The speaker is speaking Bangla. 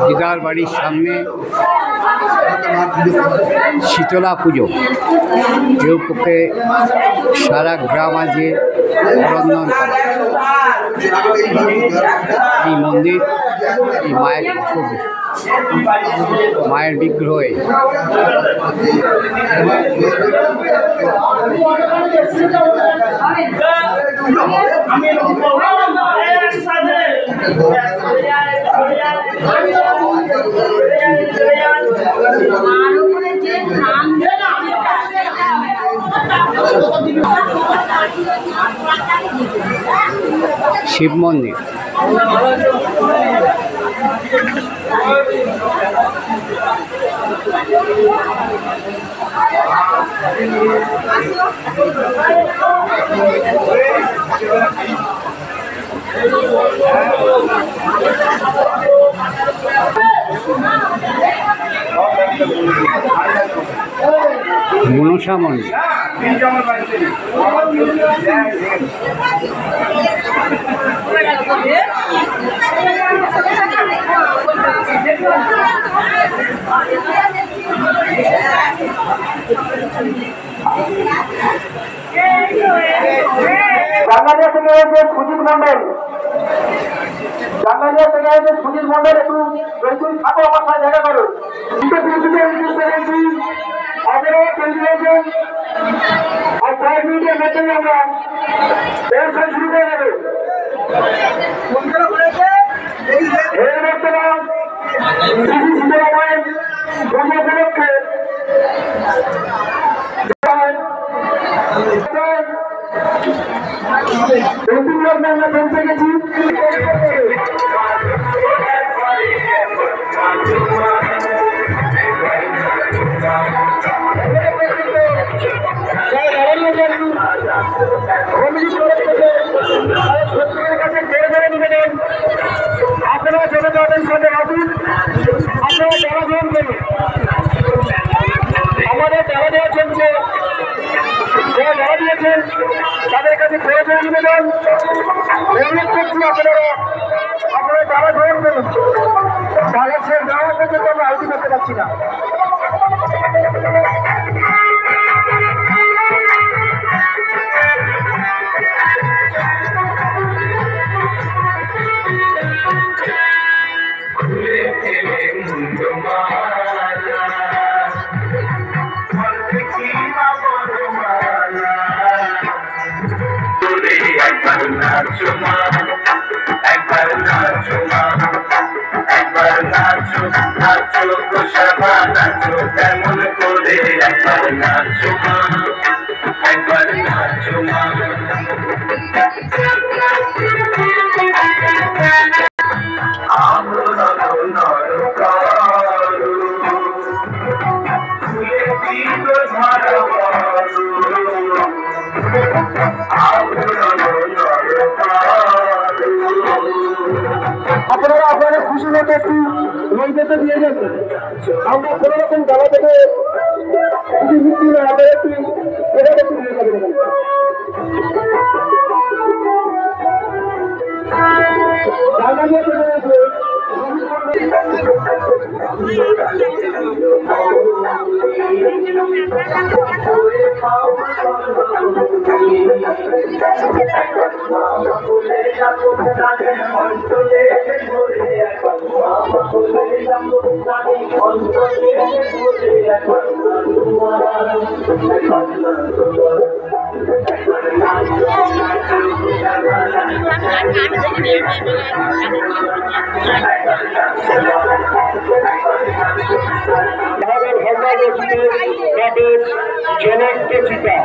দিদার বাড়ির সামনে শীতলা পুজো। এ উপলক্ষে সারা গ্রাম আজকে রন্ধন করে। এই মন্দির, এই মায়ের ছবি, মায়ের বিগ্রহে শিব মন্দির। মনসা মন্দির। জাঙ্গালিয়া থেকে এসে সুজিত মন্ডল, জাঙ্গালিয়া থেকে এসে সুজিত মন্ডল একটু থাকো আমার সাথে দেখা করো। আর 5 মিনিটের মধ্যে আমরা ব্যবসা শুরু করে দেবে। এর বর্তমান উপলক্ষে আমরা পৌঁছে গেছি। আপনারা জনগণের সাথে আসুন, আপনারা যারা গ্রহণ করুন। আমাদের যারা দেওয়ার জন্য যারা যারা দিয়েছেন তাদের কাছে প্রয়োজন নিবেদন অনুরোধ করছি, আপনারা যারা গ্রহণ করুন। তাহলে সে যাওয়ার পর্যন্ত আমরা আহুতি করতে পারছি না। একবার নাচো নাচো গো সবা নাচো তেমন করে, একবার নাচো মা, একবার নাচো মা। আমরা নরকারু ফুলে দিব ঝাড়ু, আপনারা আপনাদের খুশি মতো একটু নৈবেদ্য দিয়ে যাবেন। আমরা কোনো রকম দাবা থেকে কিছু দিচ্ছি না, আপনারা একটু এটা একটু দিয়ে যাবেন। জনক চিতা